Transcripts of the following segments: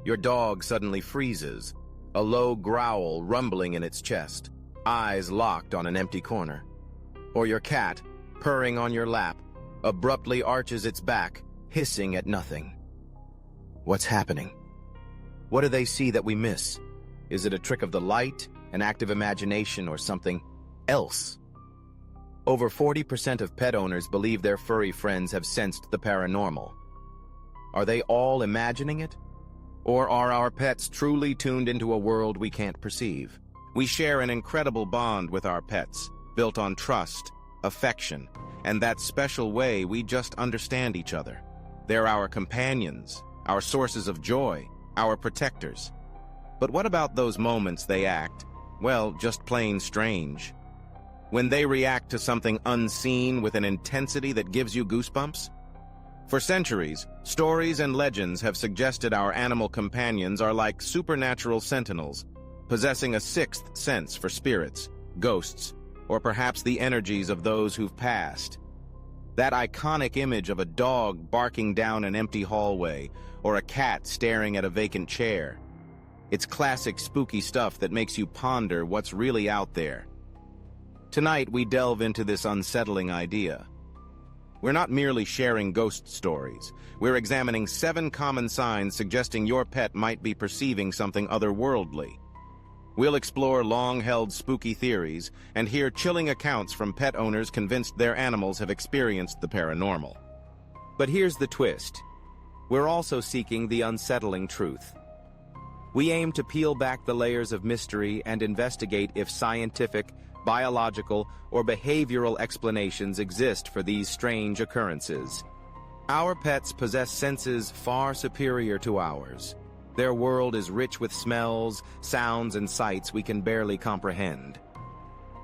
Your dog suddenly freezes, a low growl rumbling in its chest, eyes locked on an empty corner. Or your cat, purring on your lap, abruptly arches its back, hissing at nothing. What's happening? What do they see that we miss? Is it a trick of the light, an active imagination, or something else? Over 40% of pet owners believe their furry friends have sensed the paranormal. Are they all imagining it? Or are our pets truly tuned into a world we can't perceive? We share an incredible bond with our pets, built on trust, affection, and that special way we just understand each other. They're our companions, our sources of joy, our protectors. But what about those moments they act, well, just plain strange? When they react to something unseen with an intensity that gives you goosebumps? For centuries, stories and legends have suggested our animal companions are like supernatural sentinels, possessing a sixth sense for spirits, ghosts, or perhaps the energies of those who've passed. That iconic image of a dog barking down an empty hallway, or a cat staring at a vacant chair. It's classic spooky stuff that makes you ponder what's really out there. Tonight, we delve into this unsettling idea. We're not merely sharing ghost stories. We're examining 7 common signs suggesting your pet might be perceiving something otherworldly. We'll explore long-held spooky theories and hear chilling accounts from pet owners convinced their animals have experienced the paranormal. But here's the twist. We're also seeking the unsettling truth. We aim to peel back the layers of mystery and investigate if scientific, biological, or behavioral explanations exist for these strange occurrences. Our pets possess senses far superior to ours. Their world is rich with smells, sounds, and sights we can barely comprehend.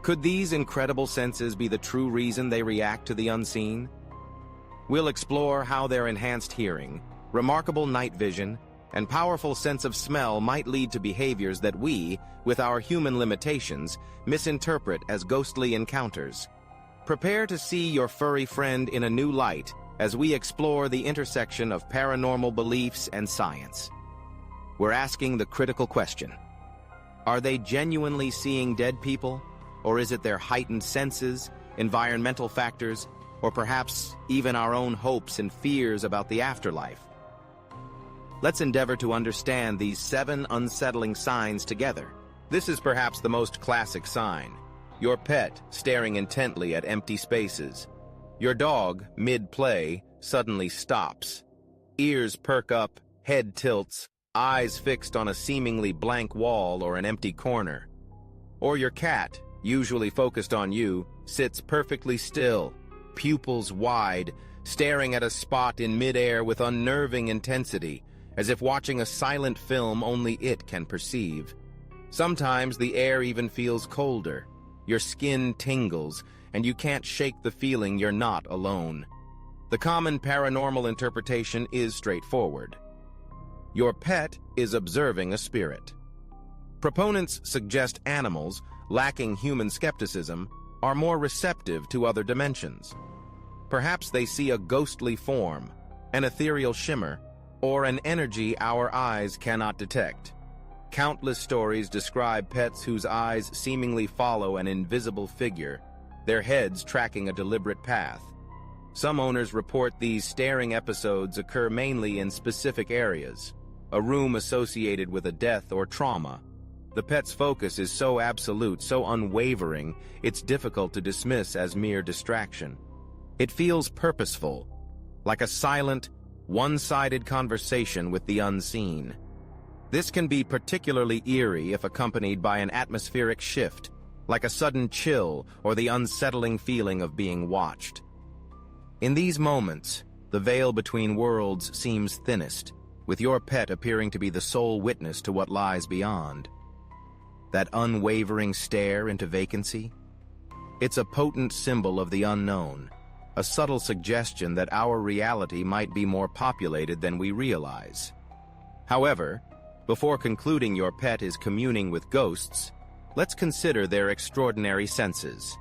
Could these incredible senses be the true reason they react to the unseen? We'll explore how their enhanced hearing, remarkable night vision, and powerful sense of smell might lead to behaviors that we, with our human limitations, misinterpret as ghostly encounters. Prepare to see your furry friend in a new light as we explore the intersection of paranormal beliefs and science. We're asking the critical question. Are they genuinely seeing dead people? Or is it their heightened senses, environmental factors, or perhaps even our own hopes and fears about the afterlife? Let's endeavor to understand these 7 unsettling signs together. This is perhaps the most classic sign. Your pet staring intently at empty spaces. Your dog, mid-play, suddenly stops. Ears perk up, head tilts, eyes fixed on a seemingly blank wall or an empty corner. Or your cat, usually focused on you, sits perfectly still, pupils wide, staring at a spot in midair with unnerving intensity, as if watching a silent film only it can perceive. Sometimes the air even feels colder, your skin tingles, and you can't shake the feeling you're not alone. The common paranormal interpretation is straightforward. Your pet is observing a spirit. Proponents suggest animals, lacking human skepticism, are more receptive to other dimensions. Perhaps they see a ghostly form, an ethereal shimmer, or an energy our eyes cannot detect. Countless stories describe pets whose eyes seemingly follow an invisible figure, their heads tracking a deliberate path. Some owners report these staring episodes occur mainly in specific areas, a room associated with a death or trauma. The pet's focus is so absolute, so unwavering, it's difficult to dismiss as mere distraction. It feels purposeful, like a silent, one-sided conversation with the unseen. This can be particularly eerie if accompanied by an atmospheric shift, like a sudden chill or the unsettling feeling of being watched. In these moments, the veil between worlds seems thinnest, with your pet appearing to be the sole witness to what lies beyond. That unwavering stare into vacancy? It's a potent symbol of the unknown, a subtle suggestion that our reality might be more populated than we realize. However, before concluding your pet is communing with ghosts, let's consider their extraordinary senses.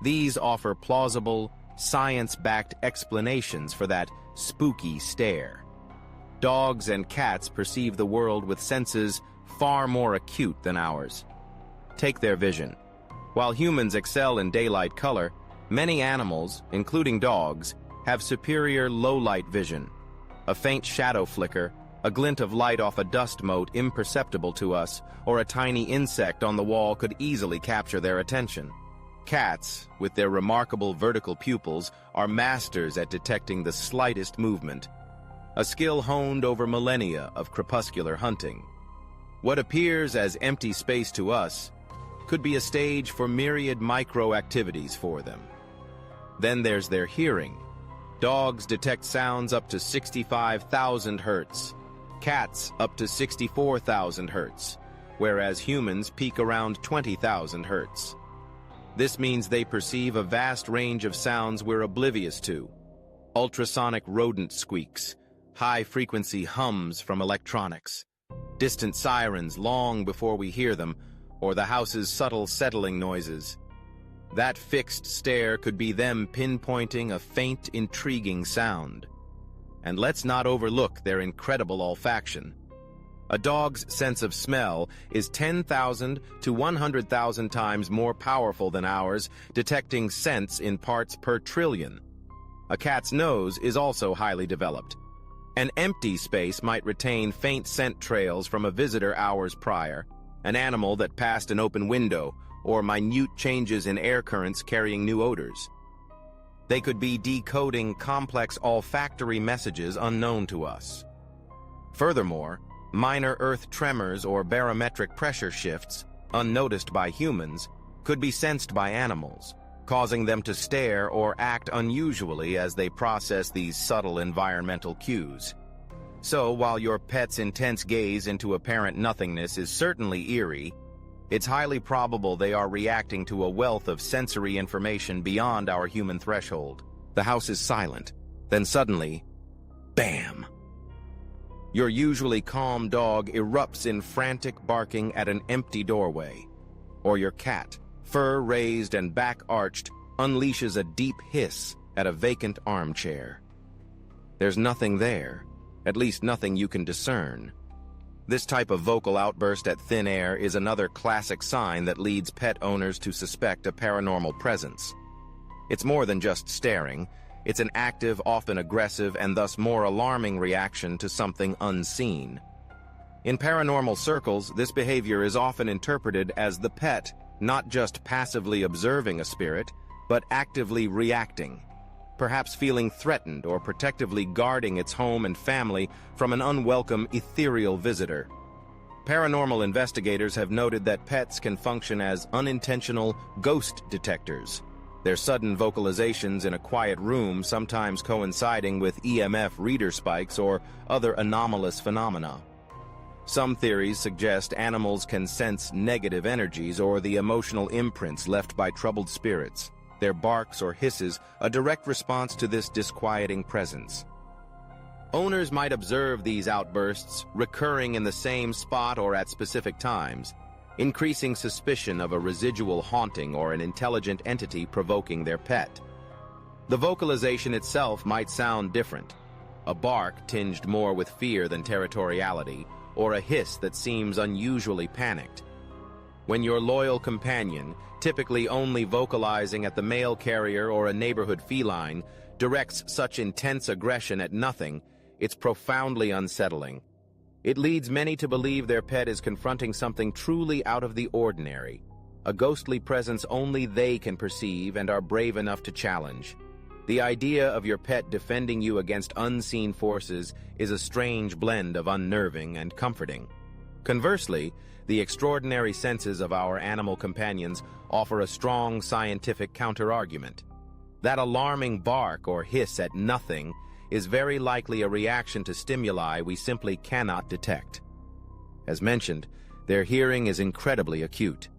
These offer plausible, science-backed explanations for that spooky stare. dogs and cats perceive the world with senses far more acute than ours. Take their vision. While humans excel in daylight color, many animals, including dogs, have superior low-light vision. A faint shadow flicker, a glint of light off a dust mote imperceptible to us, or a tiny insect on the wall could easily capture their attention. Cats, with their remarkable vertical pupils, are masters at detecting the slightest movement, a skill honed over millennia of crepuscular hunting. What appears as empty space to us could be a stage for myriad micro-activities for them. Then there's their hearing. Dogs detect sounds up to 65,000 hertz, cats up to 64,000 hertz, whereas humans peak around 20,000 hertz. This means they perceive a vast range of sounds we're oblivious to. Ultrasonic rodent squeaks, high-frequency hums from electronics, distant sirens long before we hear them, or the house's subtle settling noises. That fixed stare could be them pinpointing a faint, intriguing sound. And let's not overlook their incredible olfaction. A dog's sense of smell is 10,000 to 100,000 times more powerful than ours, detecting scents in parts per trillion. A cat's nose is also highly developed. An empty space might retain faint scent trails from a visitor hours prior, an animal that passed an open window, or minute changes in air currents carrying new odors. They could be decoding complex olfactory messages unknown to us. Furthermore, minor earth tremors or barometric pressure shifts, unnoticed by humans, could be sensed by animals, causing them to stare or act unusually as they process these subtle environmental cues. So, while your pet's intense gaze into apparent nothingness is certainly eerie, it's highly probable they are reacting to a wealth of sensory information beyond our human threshold. The house is silent. Then suddenly, bam! Your usually calm dog erupts in frantic barking at an empty doorway. Or your cat, fur raised and back arched, unleashes a deep hiss at a vacant armchair. There's nothing there, at least nothing you can discern. This type of vocal outburst at thin air is another classic sign that leads pet owners to suspect a paranormal presence. It's more than just staring. It's an active, often aggressive, and thus more alarming reaction to something unseen. In paranormal circles, this behavior is often interpreted as the pet not just passively observing a spirit, but actively reacting, perhaps feeling threatened or protectively guarding its home and family from an unwelcome ethereal visitor. Paranormal investigators have noted that pets can function as unintentional ghost detectors, their sudden vocalizations in a quiet room sometimes coinciding with EMF reader spikes or other anomalous phenomena. Some theories suggest animals can sense negative energies or the emotional imprints left by troubled spirits, their barks or hisses a direct response to this disquieting presence. Owners might observe these outbursts recurring in the same spot or at specific times, increasing suspicion of a residual haunting or an intelligent entity provoking their pet. The vocalization itself might sound different, a bark tinged more with fear than territoriality, or a hiss that seems unusually panicked. When your loyal companion, typically only vocalizing at the mail carrier or a neighborhood feline, directs such intense aggression at nothing, it's profoundly unsettling. It leads many to believe their pet is confronting something truly out of the ordinary, a ghostly presence only they can perceive and are brave enough to challenge. The idea of your pet defending you against unseen forces is a strange blend of unnerving and comforting. Conversely, the extraordinary senses of our animal companions offer a strong scientific counterargument. That alarming bark or hiss at nothing is very likely a reaction to stimuli we simply cannot detect. As mentioned, their hearing is incredibly acute.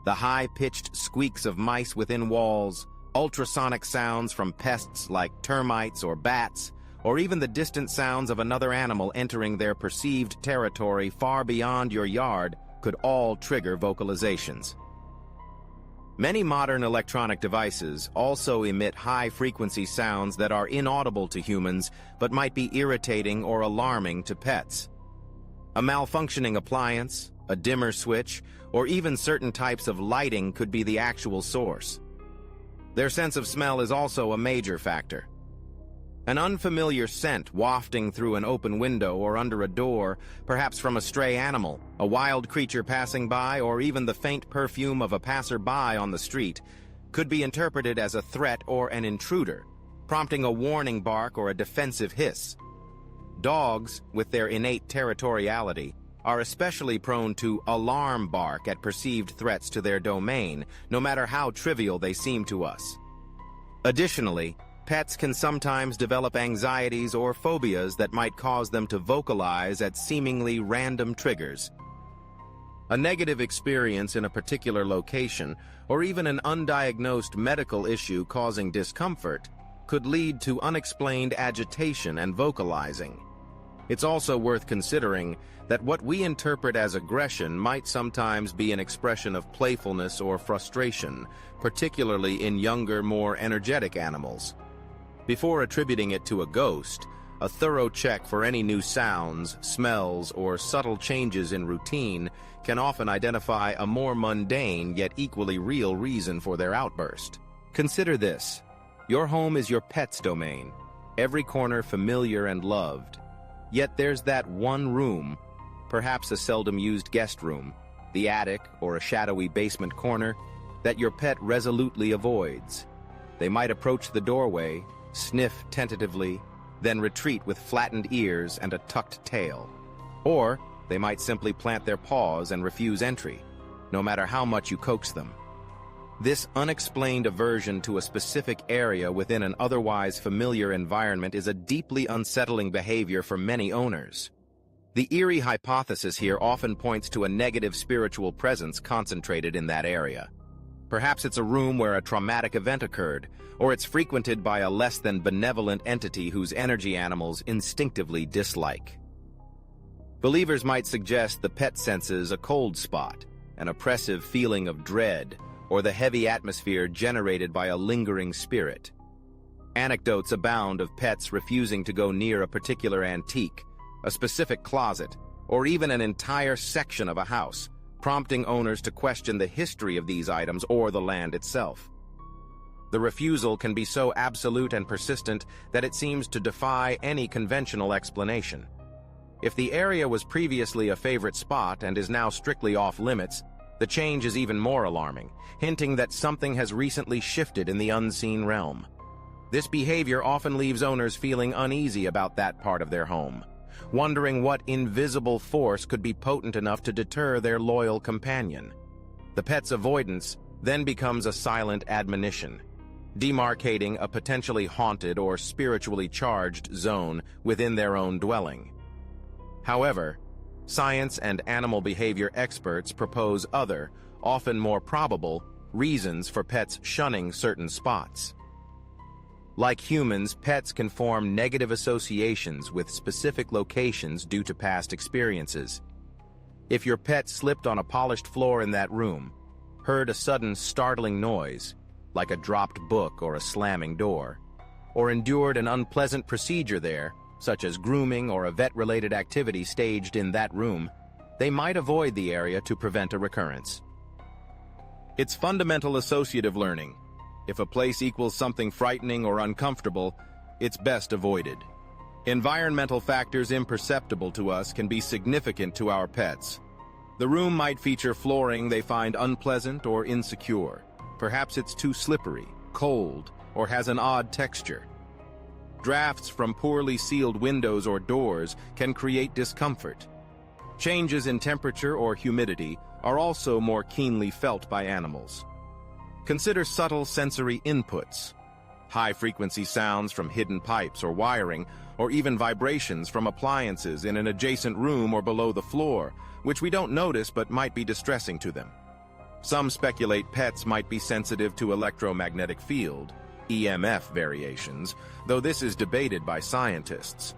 The high-pitched squeaks of mice within walls, ultrasonic sounds from pests like termites or bats, or even the distant sounds of another animal entering their perceived territory far beyond your yard could all trigger vocalizations. Many modern electronic devices also emit high-frequency sounds that are inaudible to humans but might be irritating or alarming to pets. A malfunctioning appliance, a dimmer switch, or even certain types of lighting could be the actual source. Their sense of smell is also a major factor. An unfamiliar scent wafting through an open window or under a door, perhaps from a stray animal, a wild creature passing by, or even the faint perfume of a passerby on the street, could be interpreted as a threat or an intruder, prompting a warning bark or a defensive hiss. Dogs, with their innate territoriality, are especially prone to alarm bark at perceived threats to their domain, no matter how trivial they seem to us. Additionally, pets can sometimes develop anxieties or phobias that might cause them to vocalize at seemingly random triggers. A negative experience in a particular location, or even an undiagnosed medical issue causing discomfort, could lead to unexplained agitation and vocalizing. It's also worth considering that what we interpret as aggression might sometimes be an expression of playfulness or frustration, particularly in younger, more energetic animals. Before attributing it to a ghost, a thorough check for any new sounds, smells, or subtle changes in routine can often identify a more mundane yet equally real reason for their outburst. Consider this. Your home is your pet's domain, every corner familiar and loved. Yet there's that one room, perhaps a seldom-used guest room, the attic or a shadowy basement corner, that your pet resolutely avoids. They might approach the doorway, sniff tentatively, then retreat with flattened ears and a tucked tail. Or they might simply plant their paws and refuse entry, no matter how much you coax them. This unexplained aversion to a specific area within an otherwise familiar environment is a deeply unsettling behavior for many owners. The eerie hypothesis here often points to a negative spiritual presence concentrated in that area. Perhaps it's a room where a traumatic event occurred, or it's frequented by a less than benevolent entity whose energy animals instinctively dislike. Believers might suggest the pet senses a cold spot, an oppressive feeling of dread, or the heavy atmosphere generated by a lingering spirit. Anecdotes abound of pets refusing to go near a particular antique, a specific closet, or even an entire section of a house, prompting owners to question the history of these items or the land itself. The refusal can be so absolute and persistent that it seems to defy any conventional explanation. If the area was previously a favorite spot and is now strictly off-limits, the change is even more alarming, hinting that something has recently shifted in the unseen realm. This behavior often leaves owners feeling uneasy about that part of their home, wondering what invisible force could be potent enough to deter their loyal companion. The pet's avoidance then becomes a silent admonition, demarcating a potentially haunted or spiritually charged zone within their own dwelling. However, science and animal behavior experts propose other, often more probable, reasons for pets shunning certain spots. Like humans, pets can form negative associations with specific locations due to past experiences. If your pet slipped on a polished floor in that room, heard a sudden startling noise, like a dropped book or a slamming door, or endured an unpleasant procedure there, such as grooming or a vet-related activity staged in that room, they might avoid the area to prevent a recurrence. It's fundamental associative learning. If a place equals something frightening or uncomfortable, it's best avoided. Environmental factors imperceptible to us can be significant to our pets. The room might feature flooring they find unpleasant or insecure. Perhaps it's too slippery, cold, or has an odd texture. Drafts from poorly sealed windows or doors can create discomfort. Changes in temperature or humidity are also more keenly felt by animals. Consider subtle sensory inputs, high-frequency sounds from hidden pipes or wiring, or even vibrations from appliances in an adjacent room or below the floor, which we don't notice but might be distressing to them. Some speculate pets might be sensitive to electromagnetic field, EMF variations, though this is debated by scientists.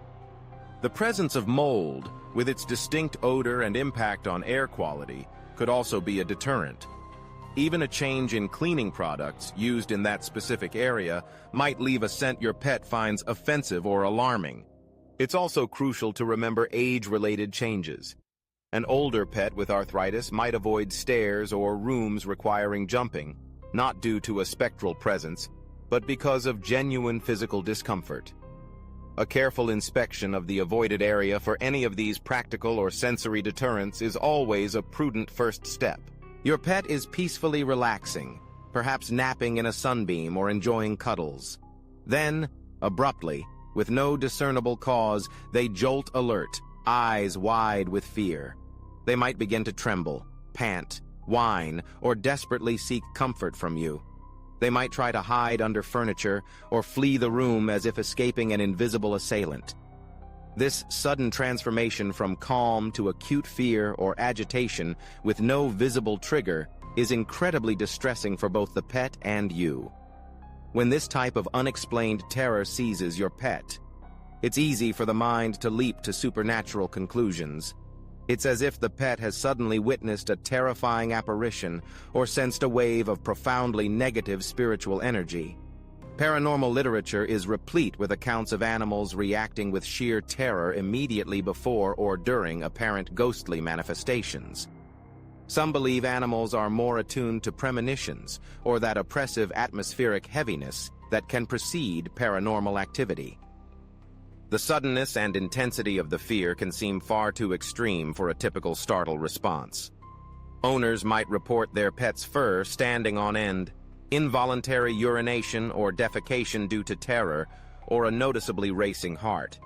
The presence of mold, with its distinct odor and impact on air quality, could also be a deterrent. Even a change in cleaning products used in that specific area might leave a scent your pet finds offensive or alarming. It's also crucial to remember age-related changes. An older pet with arthritis might avoid stairs or rooms requiring jumping, not due to a spectral presence, but because of genuine physical discomfort. A careful inspection of the avoided area for any of these practical or sensory deterrents is always a prudent first step. Your pet is peacefully relaxing, perhaps napping in a sunbeam or enjoying cuddles. Then, abruptly, with no discernible cause, they jolt alert, eyes wide with fear. They might begin to tremble, pant, whine, or desperately seek comfort from you. They might try to hide under furniture or flee the room as if escaping an invisible assailant. This sudden transformation from calm to acute fear or agitation with no visible trigger is incredibly distressing for both the pet and you. When this type of unexplained terror seizes your pet, it's easy for the mind to leap to supernatural conclusions. It's as if the pet has suddenly witnessed a terrifying apparition or sensed a wave of profoundly negative spiritual energy. Paranormal literature is replete with accounts of animals reacting with sheer terror immediately before or during apparent ghostly manifestations. Some believe animals are more attuned to premonitions or that oppressive atmospheric heaviness that can precede paranormal activity. The suddenness and intensity of the fear can seem far too extreme for a typical startle response. Owners might report their pet's fur standing on end, involuntary urination or defecation due to terror, or a noticeably racing heart.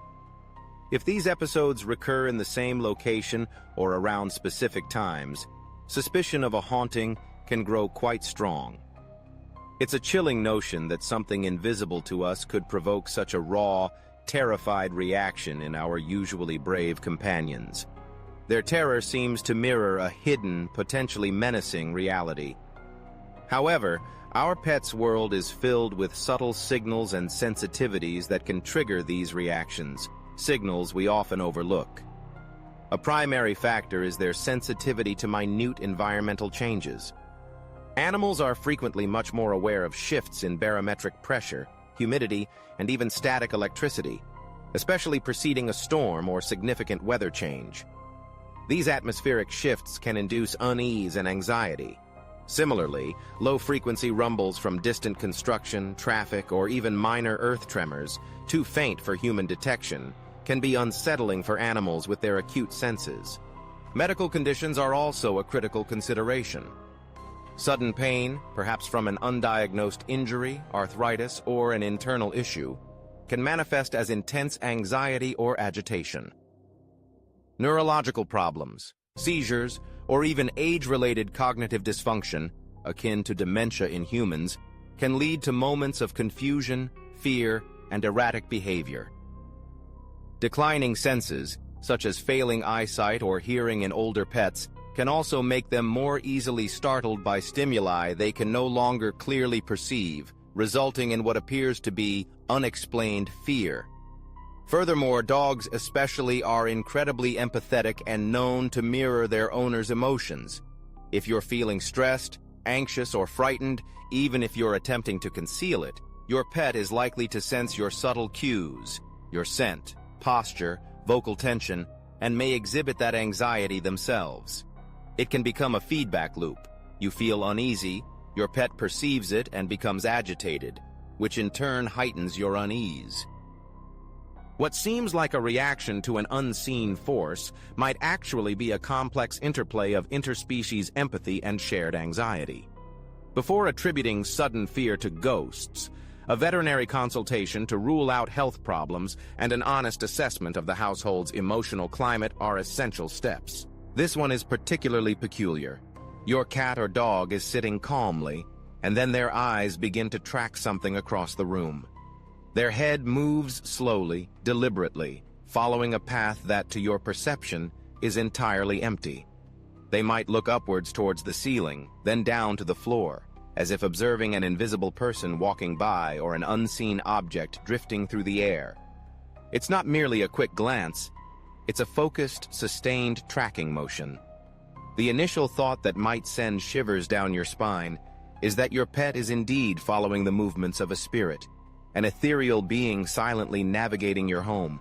If these episodes recur in the same location or around specific times, suspicion of a haunting can grow quite strong. It's a chilling notion that something invisible to us could provoke such a raw, terrified reaction in our usually brave companions. Their terror seems to mirror a hidden, potentially menacing reality. However, our pet's world is filled with subtle signals and sensitivities that can trigger these reactions, signals we often overlook. A primary factor is their sensitivity to minute environmental changes. Animals are frequently much more aware of shifts in barometric pressure, humidity, and even static electricity, especially preceding a storm or significant weather change. These atmospheric shifts can induce unease and anxiety. Similarly, low-frequency rumbles from distant construction, traffic, or even minor earth tremors, too faint for human detection, can be unsettling for animals with their acute senses. Medical conditions are also a critical consideration. Sudden pain, perhaps from an undiagnosed injury, arthritis, or an internal issue, can manifest as intense anxiety or agitation. Neurological problems, seizures, or even age-related cognitive dysfunction, akin to dementia in humans, can lead to moments of confusion, fear, and erratic behavior. Declining senses, such as failing eyesight or hearing in older pets, can also make them more easily startled by stimuli they can no longer clearly perceive, resulting in what appears to be unexplained fear. Furthermore, dogs especially are incredibly empathetic and known to mirror their owner's emotions. If you're feeling stressed, anxious, or frightened, even if you're attempting to conceal it, your pet is likely to sense your subtle cues, your scent, posture, vocal tension, and may exhibit that anxiety themselves. It can become a feedback loop. You feel uneasy, your pet perceives it and becomes agitated, which in turn heightens your unease. What seems like a reaction to an unseen force might actually be a complex interplay of interspecies empathy and shared anxiety. Before attributing sudden fear to ghosts, a veterinary consultation to rule out health problems and an honest assessment of the household's emotional climate are essential steps. This one is particularly peculiar. Your cat or dog is sitting calmly, and then their eyes begin to track something across the room. Their head moves slowly, deliberately, following a path that, to your perception, is entirely empty. They might look upwards towards the ceiling, then down to the floor, as if observing an invisible person walking by or an unseen object drifting through the air. It's not merely a quick glance, it's a focused, sustained tracking motion. The initial thought that might send shivers down your spine is that your pet is indeed following the movements of a spirit, an ethereal being silently navigating your home.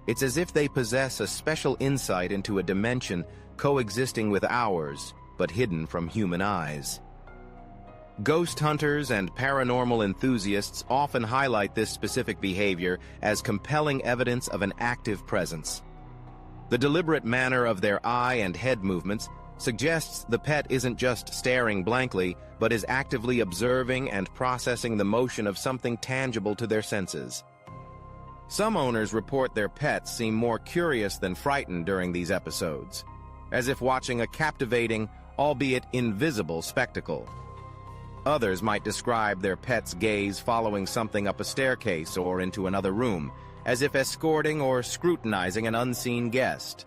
It's as if they possess a special insight into a dimension coexisting with ours, but hidden from human eyes. Ghost hunters and paranormal enthusiasts often highlight this specific behavior as compelling evidence of an active presence. The deliberate manner of their eye and head movements suggests the pet isn't just staring blankly, but is actively observing and processing the motion of something tangible to their senses. Some owners report their pets seem more curious than frightened during these episodes, as if watching a captivating, albeit invisible, spectacle. Others might describe their pet's gaze following something up a staircase or into another room, as if escorting or scrutinizing an unseen guest.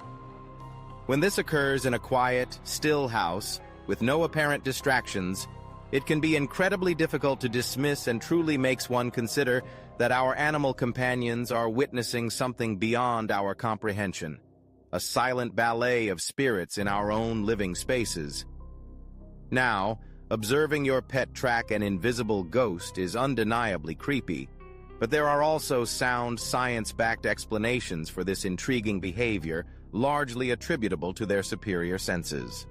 When this occurs in a quiet, still house, with no apparent distractions, it can be incredibly difficult to dismiss and truly makes one consider that our animal companions are witnessing something beyond our comprehension, a silent ballet of spirits in our own living spaces. Now, observing your pet track an invisible ghost is undeniably creepy, but there are also sound, science-backed explanations for this intriguing behavior, largely attributable to their superior senses.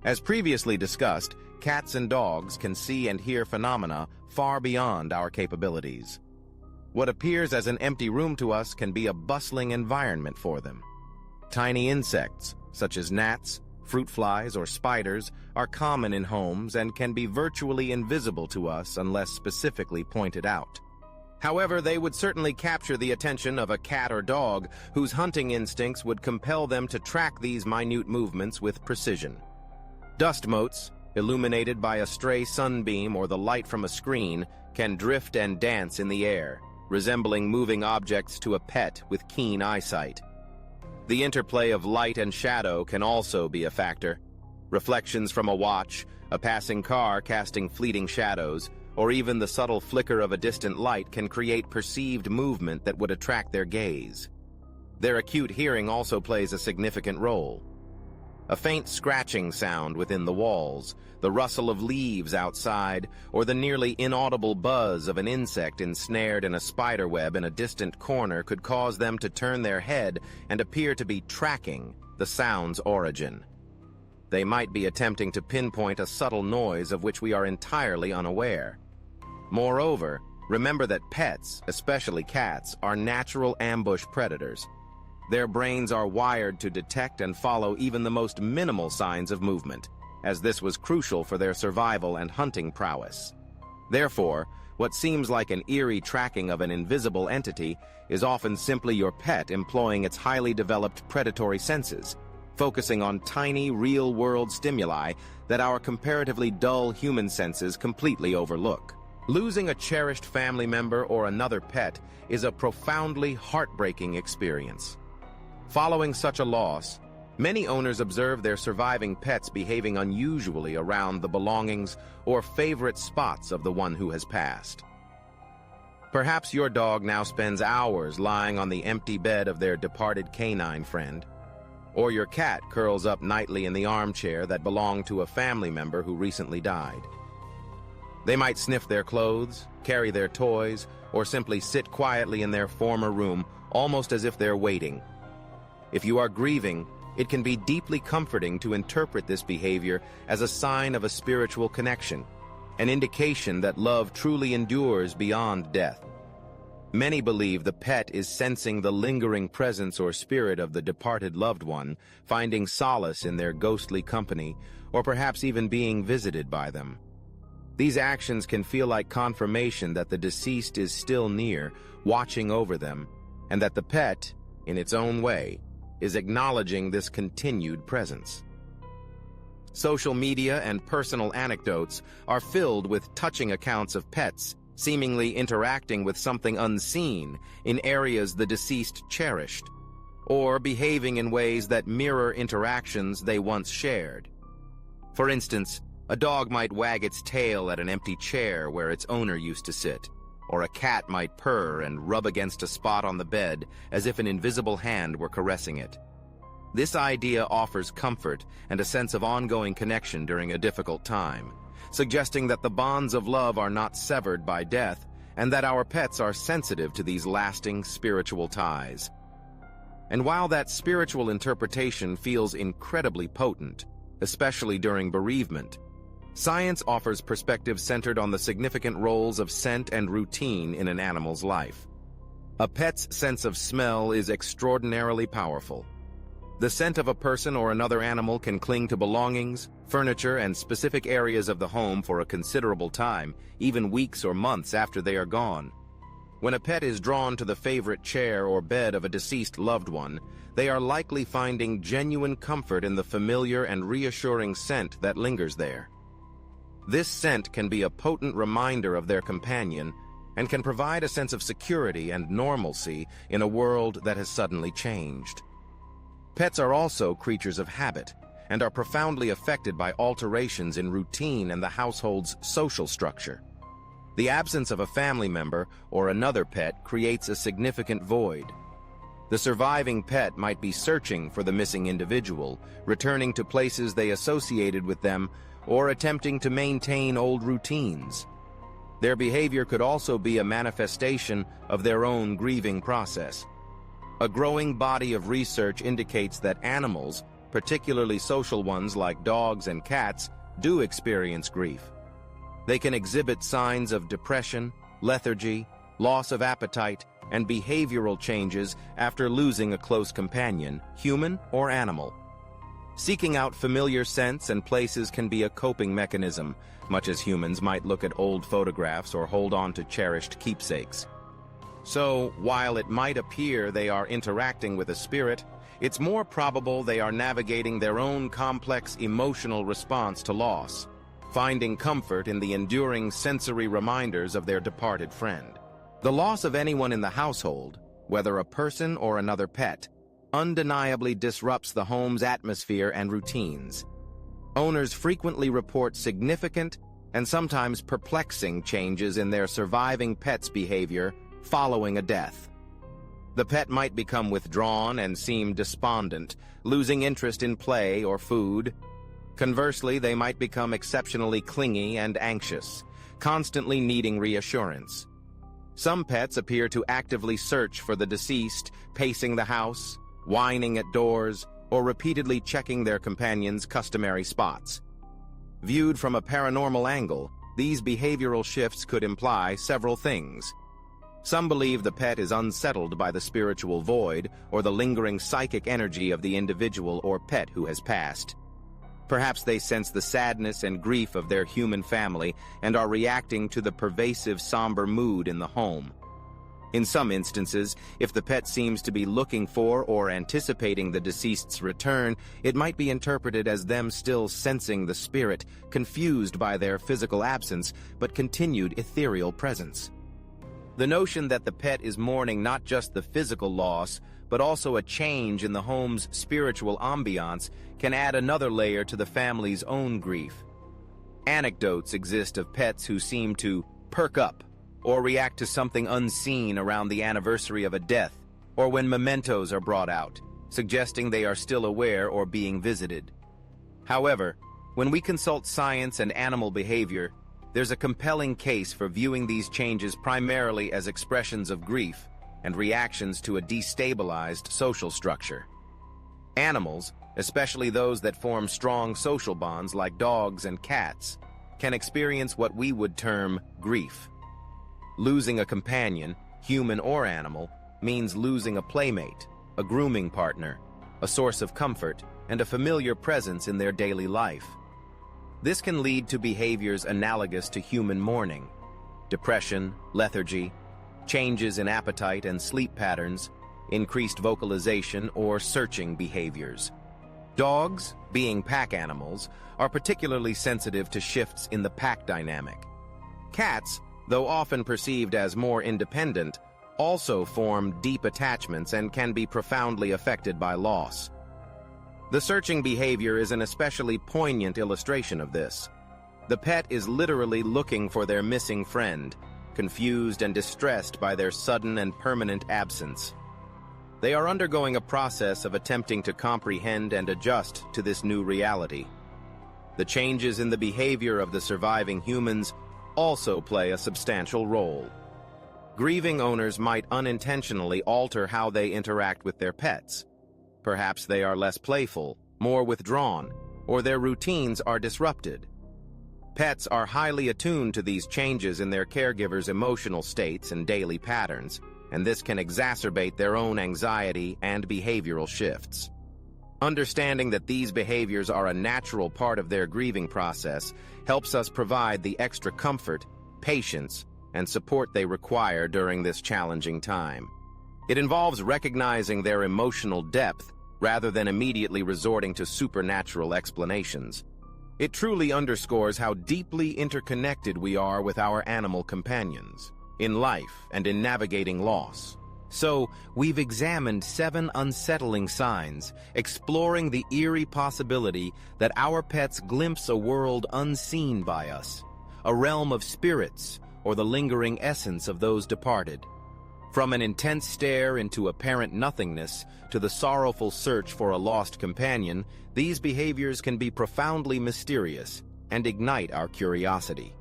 As previously discussed, cats and dogs can see and hear phenomena far beyond our capabilities. What appears as an empty room to us can be a bustling environment for them. Tiny insects, such as gnats, fruit flies, or spiders, are common in homes and can be virtually invisible to us unless specifically pointed out. However, they would certainly capture the attention of a cat or dog whose hunting instincts would compel them to track these minute movements with precision. Dust motes, illuminated by a stray sunbeam or the light from a screen, can drift and dance in the air, resembling moving objects to a pet with keen eyesight. The interplay of light and shadow can also be a factor. Reflections from a watch, a passing car casting fleeting shadows, or even the subtle flicker of a distant light can create perceived movement that would attract their gaze. Their acute hearing also plays a significant role. A faint scratching sound within the walls, the rustle of leaves outside, or the nearly inaudible buzz of an insect ensnared in a spiderweb in a distant corner could cause them to turn their head and appear to be tracking the sound's origin. They might be attempting to pinpoint a subtle noise of which we are entirely unaware. Moreover, remember that pets, especially cats, are natural ambush predators. Their brains are wired to detect and follow even the most minimal signs of movement, as this was crucial for their survival and hunting prowess. Therefore, what seems like an eerie tracking of an invisible entity is often simply your pet employing its highly developed predatory senses, focusing on tiny, real-world stimuli that our comparatively dull human senses completely overlook. Losing a cherished family member or another pet is a profoundly heartbreaking experience. Following such a loss, many owners observe their surviving pets behaving unusually around the belongings or favorite spots of the one who has passed. Perhaps your dog now spends hours lying on the empty bed of their departed canine friend, or your cat curls up nightly in the armchair that belonged to a family member who recently died. They might sniff their clothes, carry their toys, or simply sit quietly in their former room, almost as if they're waiting. If you are grieving, it can be deeply comforting to interpret this behavior as a sign of a spiritual connection, an indication that love truly endures beyond death. Many believe the pet is sensing the lingering presence or spirit of the departed loved one, finding solace in their ghostly company, or perhaps even being visited by them. These actions can feel like confirmation that the deceased is still near, watching over them, and that the pet, in its own way, is acknowledging this continued presence. Social media and personal anecdotes are filled with touching accounts of pets seemingly interacting with something unseen in areas the deceased cherished, or behaving in ways that mirror interactions they once shared. For instance, a dog might wag its tail at an empty chair where its owner used to sit, or a cat might purr and rub against a spot on the bed as if an invisible hand were caressing it. This idea offers comfort and a sense of ongoing connection during a difficult time, suggesting that the bonds of love are not severed by death and that our pets are sensitive to these lasting spiritual ties. And while that spiritual interpretation feels incredibly potent, especially during bereavement, science offers perspectives centered on the significant roles of scent and routine in an animal's life. A pet's sense of smell is extraordinarily powerful. The scent of a person or another animal can cling to belongings, furniture, and specific areas of the home for a considerable time, even weeks or months after they are gone. When a pet is drawn to the favorite chair or bed of a deceased loved one, they are likely finding genuine comfort in the familiar and reassuring scent that lingers there. This scent can be a potent reminder of their companion and can provide a sense of security and normalcy in a world that has suddenly changed. Pets are also creatures of habit and are profoundly affected by alterations in routine and the household's social structure. The absence of a family member or another pet creates a significant void. The surviving pet might be searching for the missing individual, returning to places they associated with them, or attempting to maintain old routines. Their behavior could also be a manifestation of their own grieving process. A growing body of research indicates that animals, particularly social ones like dogs and cats, do experience grief. They can exhibit signs of depression, lethargy, loss of appetite, and behavioral changes after losing a close companion, human or animal. Seeking out familiar scents and places can be a coping mechanism, much as humans might look at old photographs or hold on to cherished keepsakes. So, while it might appear they are interacting with a spirit, it's more probable they are navigating their own complex emotional response to loss, finding comfort in the enduring sensory reminders of their departed friend. The loss of anyone in the household, whether a person or another pet, undeniably disrupts the home's atmosphere and routines. Owners frequently report significant and sometimes perplexing changes in their surviving pet's behavior following a death. The pet might become withdrawn and seem despondent, losing interest in play or food. Conversely, they might become exceptionally clingy and anxious, constantly needing reassurance. Some pets appear to actively search for the deceased, pacing the house, whining at doors, or repeatedly checking their companion's customary spots. Viewed from a paranormal angle, these behavioral shifts could imply several things. Some believe the pet is unsettled by the spiritual void or the lingering psychic energy of the individual or pet who has passed. Perhaps they sense the sadness and grief of their human family and are reacting to the pervasive somber mood in the home. In some instances, if the pet seems to be looking for or anticipating the deceased's return, it might be interpreted as them still sensing the spirit, confused by their physical absence but continued ethereal presence. The notion that the pet is mourning not just the physical loss, but also a change in the home's spiritual ambiance can add another layer to the family's own grief. Anecdotes exist of pets who seem to perk up or react to something unseen around the anniversary of a death or when mementos are brought out, suggesting they are still aware or being visited. However, when we consult science and animal behavior, there's a compelling case for viewing these changes primarily as expressions of grief and reactions to a destabilized social structure. Animals, especially those that form strong social bonds like dogs and cats, can experience what we would term grief. Losing a companion, human or animal, means losing a playmate, a grooming partner, a source of comfort, and a familiar presence in their daily life. This can lead to behaviors analogous to human mourning: depression, lethargy, changes in appetite and sleep patterns, increased vocalization, or searching behaviors. Dogs, being pack animals, are particularly sensitive to shifts in the pack dynamic. Cats, though often perceived as more independent, also form deep attachments and can be profoundly affected by loss. The searching behavior is an especially poignant illustration of this. The pet is literally looking for their missing friend, confused and distressed by their sudden and permanent absence. They are undergoing a process of attempting to comprehend and adjust to this new reality. The changes in the behavior of the surviving humans also play a substantial role. Grieving owners might unintentionally alter how they interact with their pets. Perhaps they are less playful, more withdrawn, or their routines are disrupted. Pets are highly attuned to these changes in their caregivers' emotional states and daily patterns, and this can exacerbate their own anxiety and behavioral shifts. Understanding that these behaviors are a natural part of their grieving process helps us provide the extra comfort, patience, and support they require during this challenging time. It involves recognizing their emotional depth rather than immediately resorting to supernatural explanations. It truly underscores how deeply interconnected we are with our animal companions, in life and in navigating loss. So, we've examined 7 unsettling signs, exploring the eerie possibility that our pets glimpse a world unseen by us, a realm of spirits, or the lingering essence of those departed. From an intense stare into apparent nothingness to the sorrowful search for a lost companion, these behaviors can be profoundly mysterious and ignite our curiosity.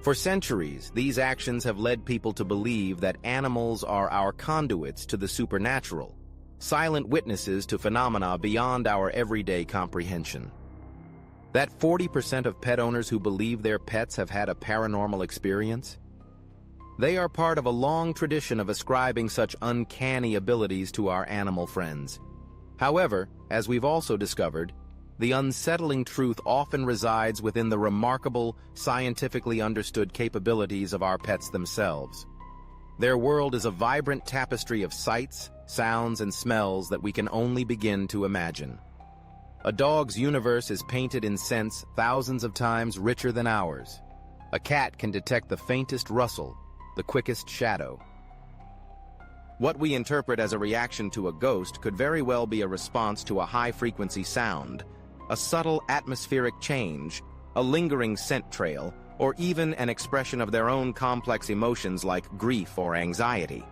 For centuries, these actions have led people to believe that animals are our conduits to the supernatural, silent witnesses to phenomena beyond our everyday comprehension. That 40% of pet owners who believe their pets have had a paranormal experience? They are part of a long tradition of ascribing such uncanny abilities to our animal friends. However, as we've also discovered, the unsettling truth often resides within the remarkable, scientifically understood capabilities of our pets themselves. Their world is a vibrant tapestry of sights, sounds, and smells that we can only begin to imagine. A dog's universe is painted in scents thousands of times richer than ours. A cat can detect the faintest rustle, the quickest shadow. What we interpret as a reaction to a ghost could very well be a response to a high-frequency sound, a subtle atmospheric change, a lingering scent trail, or even an expression of their own complex emotions like grief or anxiety.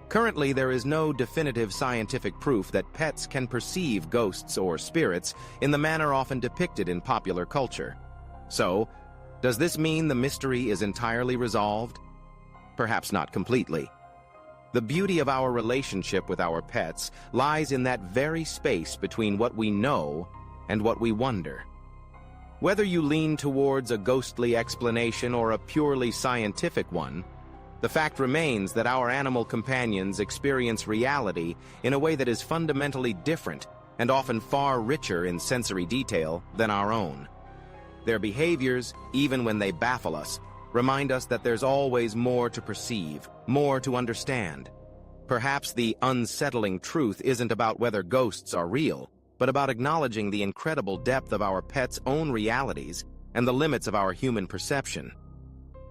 Currently, there is no definitive scientific proof that pets can perceive ghosts or spirits in the manner often depicted in popular culture. So, does this mean the mystery is entirely resolved? Perhaps not completely. The beauty of our relationship with our pets lies in that very space between what we know and what we wonder. Whether you lean towards a ghostly explanation or a purely scientific one, the fact remains that our animal companions experience reality in a way that is fundamentally different and often far richer in sensory detail than our own. Their behaviors, even when they baffle us, remind us that there's always more to perceive, more to understand. Perhaps the unsettling truth isn't about whether ghosts are real, but about acknowledging the incredible depth of our pets' own realities and the limits of our human perception.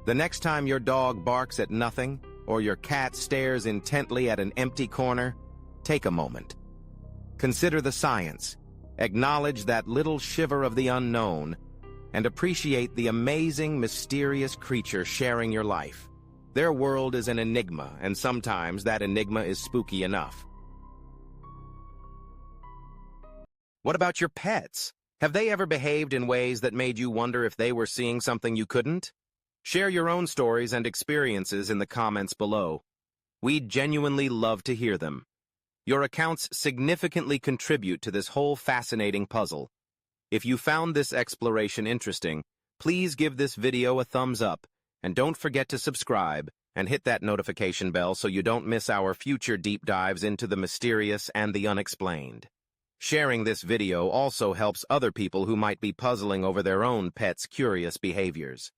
The next time your dog barks at nothing, or your cat stares intently at an empty corner, take a moment. Consider the science, acknowledge that little shiver of the unknown, and appreciate the amazing, mysterious creature sharing your life. Their world is an enigma, and sometimes that enigma is spooky enough. What about your pets? Have they ever behaved in ways that made you wonder if they were seeing something you couldn't? Share your own stories and experiences in the comments below. We'd genuinely love to hear them. Your accounts significantly contribute to this whole fascinating puzzle. If you found this exploration interesting, please give this video a thumbs up, and don't forget to subscribe and hit that notification bell so you don't miss our future deep dives into the mysterious and the unexplained. Sharing this video also helps other people who might be puzzling over their own pets' curious behaviors.